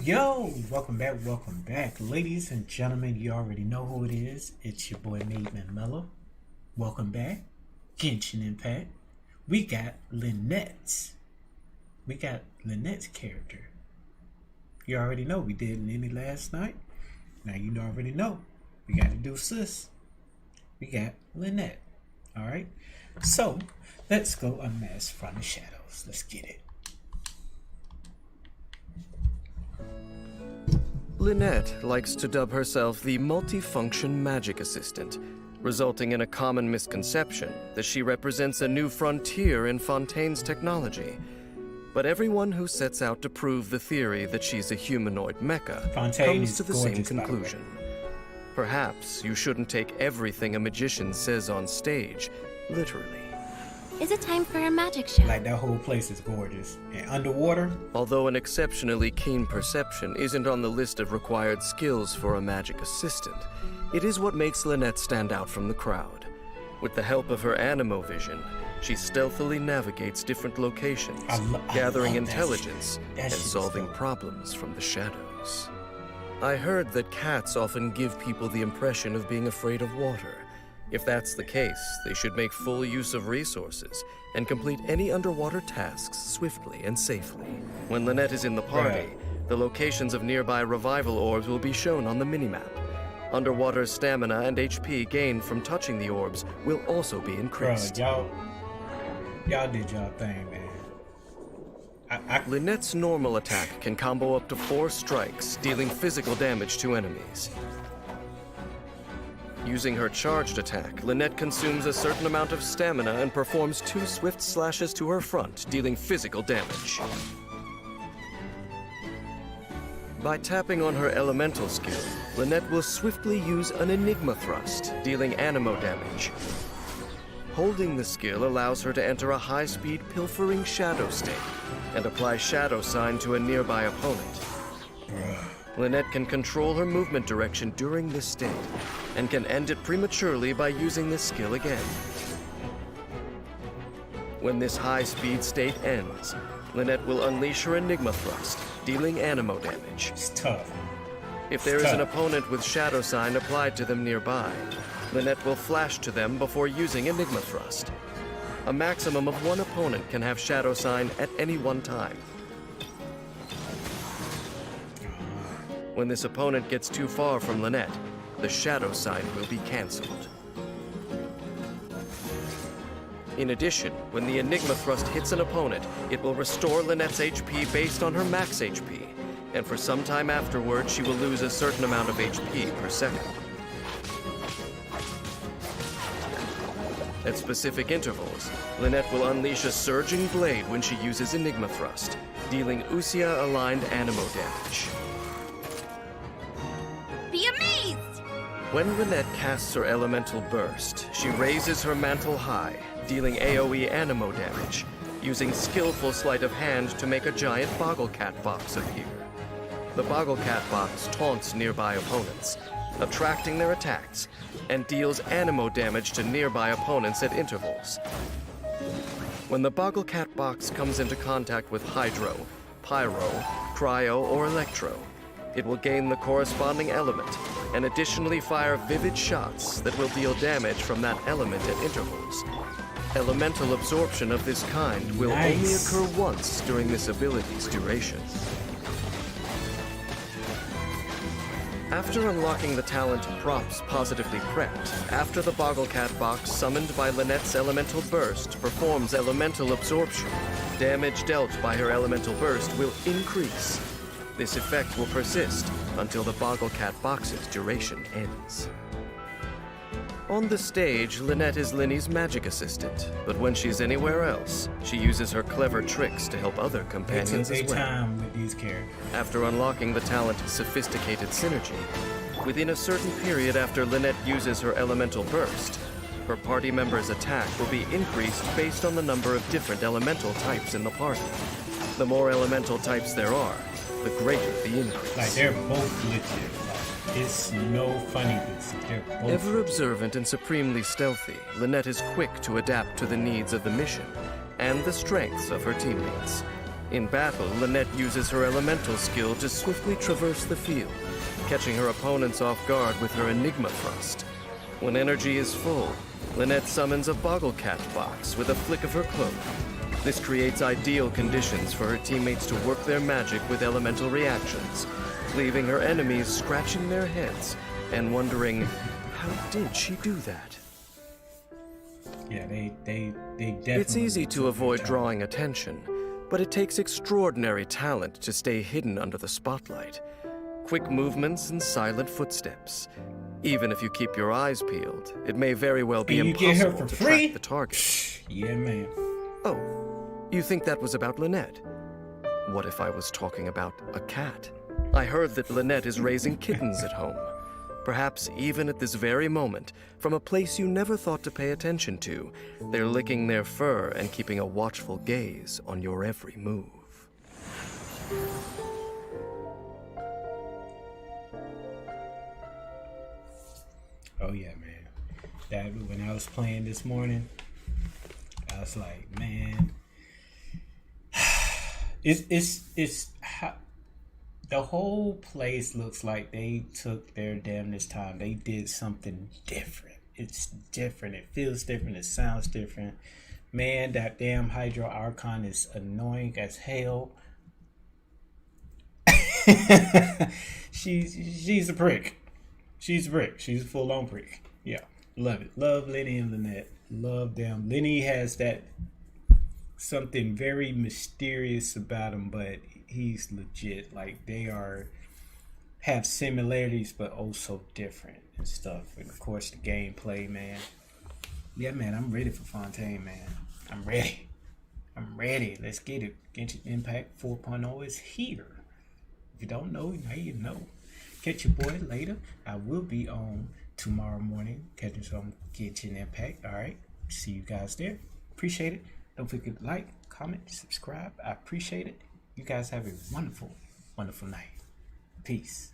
Yo, welcome back, ladies and gentlemen. You already know who it is. It's your boy MadeMenMelo. Welcome back, Genshin Impact. We got Lynette. We got Lynette's character. You already know we did Lily last night. Now you already know we got to do sis. We got Lynette. All right. So let's go unmask from the shadows. Let's get it. Lynette likes to dub herself the multifunction magic assistant, resulting in a common misconception that she represents a new frontier in Fontaine's technology. But everyone who sets out to prove the theory that she's a humanoid mecha comes to the same conclusion. Perhaps you shouldn't take everything a magician says on stage literally. Is it time for a magic show? Like, that whole place is gorgeous. And underwater? Although an exceptionally keen perception isn't on the list of required skills for a magic assistant, it is what makes Lynette stand out from the crowd. With the help of her animo vision, she stealthily navigates different locations, gathering intelligence and solving problems from the shadows. I heard that cats often give people the impression of being afraid of water. If that's the case, they should make full use of resources and complete any underwater tasks swiftly and safely. When Lynette is in the party, the locations of nearby revival orbs will be shown on the minimap. Underwater stamina and HP gained from touching the orbs will also be increased. Bro, y'all did y'all thing, man. Lynette's normal attack can combo up to 4 strikes, dealing physical damage to enemies. Using her charged attack, Lynette consumes a certain amount of stamina and performs 2 swift slashes to her front, dealing physical damage. By tapping on her elemental skill, Lynette will swiftly use an Enigma Thrust, dealing animo damage. Holding the skill allows her to enter a high-speed pilfering shadow state and apply Shadow Sign to a nearby opponent. Lynette can control her movement direction during this state, and can end it prematurely by using this skill again. When this high-speed state ends, Lynette will unleash her Enigma Thrust, dealing animo damage. It's tough. If there is an opponent with Shadow Sign applied to them nearby, Lynette will flash to them before using Enigma Thrust. A maximum of 1 opponent can have Shadow Sign at any one time. When this opponent gets too far from Lynette, the Shadow Sign will be cancelled. In addition, when the Enigma Thrust hits an opponent, it will restore Lynette's HP based on her max HP, and for some time afterward, she will lose a certain amount of HP per second. At specific intervals, Lynette will unleash a Surging Blade when she uses Enigma Thrust, dealing Usia-aligned animo damage. Be amazed! When Lynette casts her Elemental Burst, she raises her mantle high, dealing AoE animo damage, using skillful sleight of hand to make a giant Bogglecat box appear. The Bogglecat box taunts nearby opponents, attracting their attacks, and deals animo damage to nearby opponents at intervals. When the Bogglecat box comes into contact with Hydro, Pyro, Cryo, or Electro, it will gain the corresponding element, and additionally fire vivid shots that will deal damage from that element at intervals. Elemental absorption of this kind will only occur once during this ability's duration. After unlocking the talent Props Positively Prepped, after the Bogglecat box summoned by Lynette's Elemental Burst performs Elemental Absorption, damage dealt by her Elemental Burst will increase. This effect will persist until the Bogglecat box's duration ends. On the stage, Lynette is Linny's magic assistant, but when she's anywhere else, she uses her clever tricks to help other companions as well. Time with these characters. After unlocking the talent Sophisticated Synergy, within a certain period after Lynette uses her Elemental Burst, her party member's attack will be increased based on the number of different elemental types in the party. The more elemental types there are, the greater the increase. Like, they're both legit. Like, it's no funniness. They're both Ever observant and supremely stealthy, Lynette is quick to adapt to the needs of the mission and the strengths of her teammates. In battle, Lynette uses her elemental skill to swiftly traverse the field, catching her opponents off guard with her Enigma Thrust. When energy is full, Lynette summons a Bogglecat box with a flick of her cloak. This creates ideal conditions for her teammates to work their magic with elemental reactions, leaving her enemies scratching their heads and wondering, how did she do that? Yeah, they definitely. It's easy to avoid drawing attention, but it takes extraordinary talent to stay hidden under the spotlight. Quick movements and silent footsteps. Even if you keep your eyes peeled, it may very well be impossible to track the target. Yeah, man. Oh, you think that was about Lynette? What if I was talking about a cat? I heard that Lynette is raising kittens at home. Perhaps even at this very moment, from a place you never thought to pay attention to, they're licking their fur and keeping a watchful gaze on your every move. Oh yeah, man. That when I was playing this morning, I was like, man, it's how the whole place looks like they took their damnedest time. They did something different. It's different. It feels different. It sounds different. Man, that damn Hydro Archon is annoying as hell. She's a prick. She's a prick. She's a full-on prick. Yeah. Love it. Love Lenny and Lynette. Love them. Lenny has that something very mysterious about him, but he's legit. Like, they have similarities, but also different and stuff. And of course, the gameplay, man. Yeah, man, I'm ready for Fontaine, man. I'm ready. Let's get it. Genshin Impact 4.0 is here. If you don't know, now you know. Catch your boy later. I will be on tomorrow morning catching some Genshin Impact. All right. See you guys there. Appreciate it. Don't forget to like, comment, subscribe. I appreciate it. You guys have a wonderful, wonderful night. Peace.